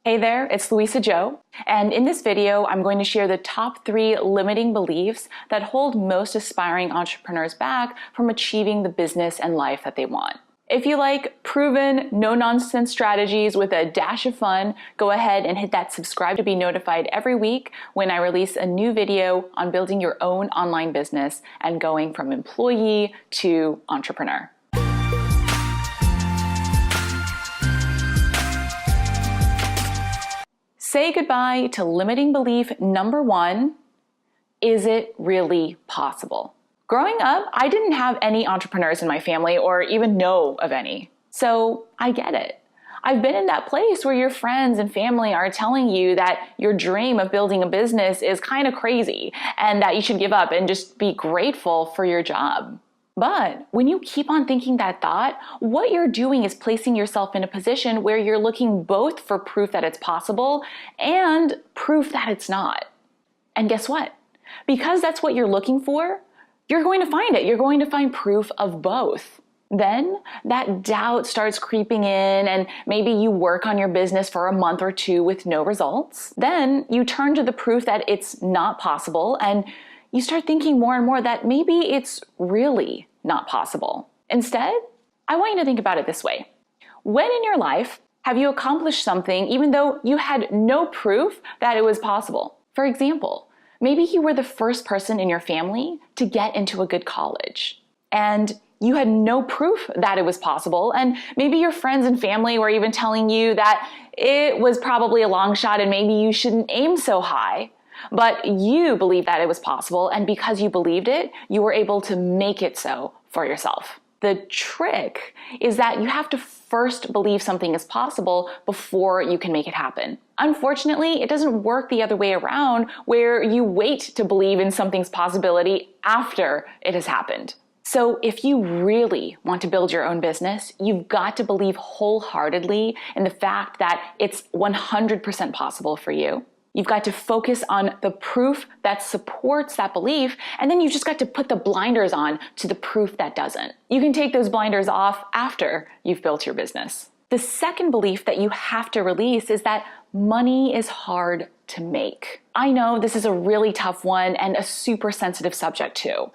Hey there, it's Zhou, and in this video, I'm going to share the top 3 limiting beliefs that hold most aspiring entrepreneurs back from achieving the business and life that they want. If you like proven, no-nonsense strategies with a dash of fun, go ahead and hit that subscribe to be notified every week when I release a new video on building your own online business and going from employee to entrepreneur. Say goodbye to limiting belief number 1, is it really possible? Growing up, I didn't have any entrepreneurs in my family or even know of any. So I get it. I've been in that place where your friends and family are telling you that your dream of building a business is kind of crazy and that you should give up and just be grateful for your job. But when you keep on thinking that thought, what you're doing is placing yourself in a position where you're looking both for proof that it's possible and proof that it's not. And guess what? Because that's what you're looking for, you're going to find it. You're going to find proof of both. Then that doubt starts creeping in and maybe you work on your business for a month or 2 with no results. Then you turn to the proof that it's not possible and you start thinking more and more that maybe it's really not possible. Instead, I want you to think about it this way. When in your life have you accomplished something even though you had no proof that it was possible? For example, maybe you were the first person in your family to get into a good college, and you had no proof that it was possible, and maybe your friends and family were even telling you that it was probably a long shot and maybe you shouldn't aim so high. But you believed that it was possible, and because you believed it, you were able to make it so for yourself. The trick is that you have to first believe something is possible before you can make it happen. Unfortunately, it doesn't work the other way around, where you wait to believe in something's possibility after it has happened. So if you really want to build your own business, you've got to believe wholeheartedly in the fact that it's 100% possible for you. You've got to focus on the proof that supports that belief, and then you've just got to put the blinders on to the proof that doesn't. You can take those blinders off after you've built your business. The second belief that you have to release is that money is hard to make. I know this is a really tough one and a super sensitive subject too.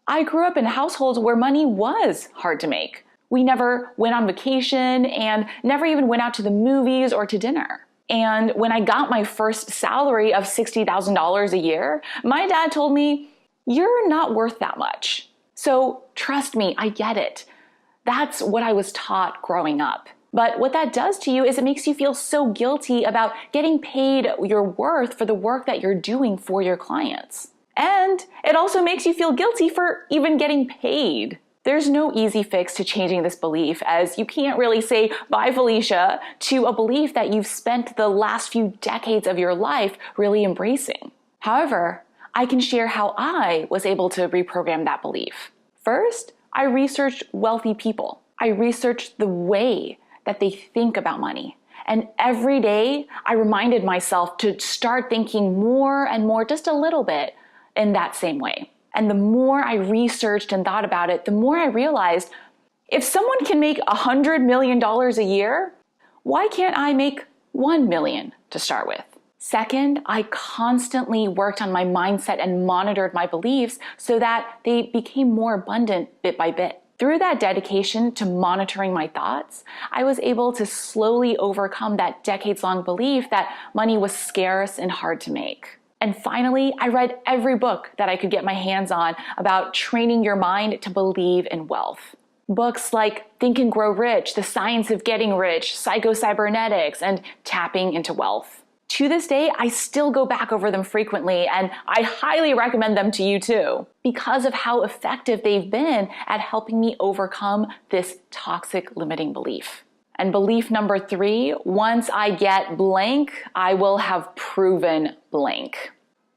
I grew up in households where money was hard to make. We never went on vacation and never even went out to the movies or to dinner. And when I got my first salary of $60,000 a year, my dad told me, "You're not worth that much." So trust me, I get it. That's what I was taught growing up. But what that does to you is it makes you feel so guilty about getting paid your worth for the work that you're doing for your clients. And it also makes you feel guilty for even getting paid. There's no easy fix to changing this belief, as you can't really say bye Felicia to a belief that you've spent the last few decades of your life really embracing. However, I can share how I was able to reprogram that belief. First, I researched wealthy people. I researched the way that they think about money. And every day, I reminded myself to start thinking more and more, just a little bit, in that same way. And the more I researched and thought about it, the more I realized, if someone can make $100 million a year, why can't I make $1 million to start with? Second, I constantly worked on my mindset and monitored my beliefs so that they became more abundant bit by bit. Through that dedication to monitoring my thoughts, I was able to slowly overcome that decades-long belief that money was scarce and hard to make. And finally, I read every book that I could get my hands on about training your mind to believe in wealth. Books like Think and Grow Rich, The Science of Getting Rich, Psycho-Cybernetics, and Tapping into Wealth. To this day, I still go back over them frequently, and I highly recommend them to you too, because of how effective they've been at helping me overcome this toxic limiting belief. And belief number 3, once I get blank, I will have proven blank.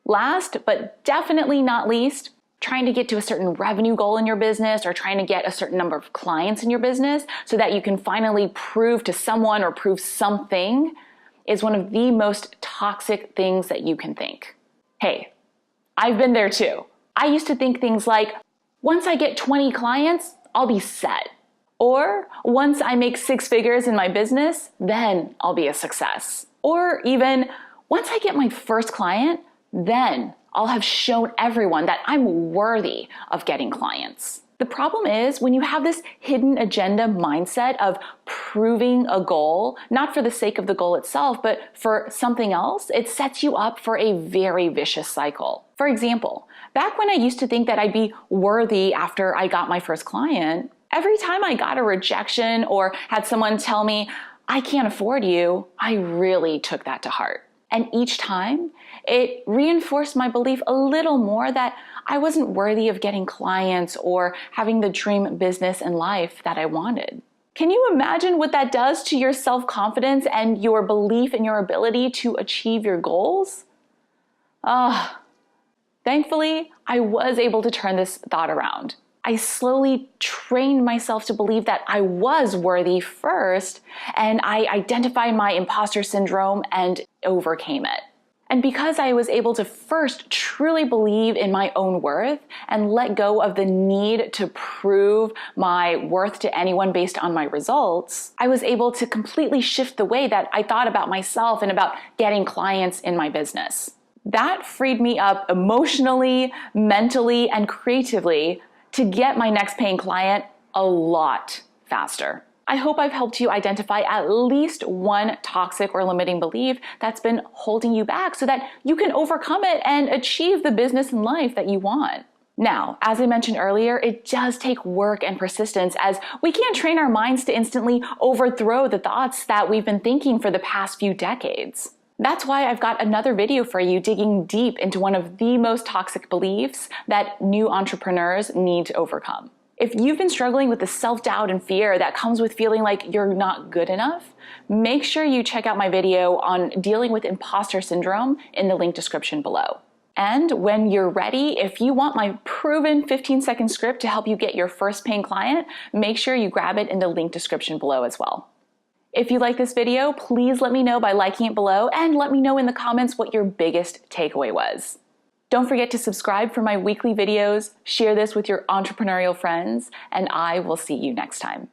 Last, but definitely not least, trying to get to a certain revenue goal in your business or trying to get a certain number of clients in your business so that you can finally prove to someone or prove something is one of the most toxic things that you can think. Hey, I've been there too. I used to think things like, once I get 20 clients, I'll be set. Or once I make 6 figures in my business, then I'll be a success. Or even once I get my first client, then I'll have shown everyone that I'm worthy of getting clients. The problem is when you have this hidden agenda mindset of proving a goal, not for the sake of the goal itself, but for something else, it sets you up for a very vicious cycle. For example, back when I used to think that I'd be worthy after I got my first client, every time I got a rejection or had someone tell me, I can't afford you, I really took that to heart. And each time, it reinforced my belief a little more that I wasn't worthy of getting clients or having the dream business and life that I wanted. Can you imagine what that does to your self-confidence and your belief in your ability to achieve your goals? Thankfully, I was able to turn this thought around. I slowly trained myself to believe that I was worthy first, and I identified my imposter syndrome and overcame it. And because I was able to first truly believe in my own worth and let go of the need to prove my worth to anyone based on my results, I was able to completely shift the way that I thought about myself and about getting clients in my business. That freed me up emotionally, mentally, and creatively to get my next paying client a lot faster. I hope I've helped you identify at least one toxic or limiting belief that's been holding you back so that you can overcome it and achieve the business and life that you want. Now, as I mentioned earlier, it does take work and persistence, as we can't train our minds to instantly overthrow the thoughts that we've been thinking for the past few decades. That's why I've got another video for you digging deep into one of the most toxic beliefs that new entrepreneurs need to overcome. If you've been struggling with the self-doubt and fear that comes with feeling like you're not good enough, make sure you check out my video on dealing with imposter syndrome in the link description below. And when you're ready, if you want my proven 15-second script to help you get your first paying client, make sure you grab it in the link description below as well. If you like this video, please let me know by liking it below and let me know in the comments what your biggest takeaway was. Don't forget to subscribe for my weekly videos, share this with your entrepreneurial friends, and I will see you next time.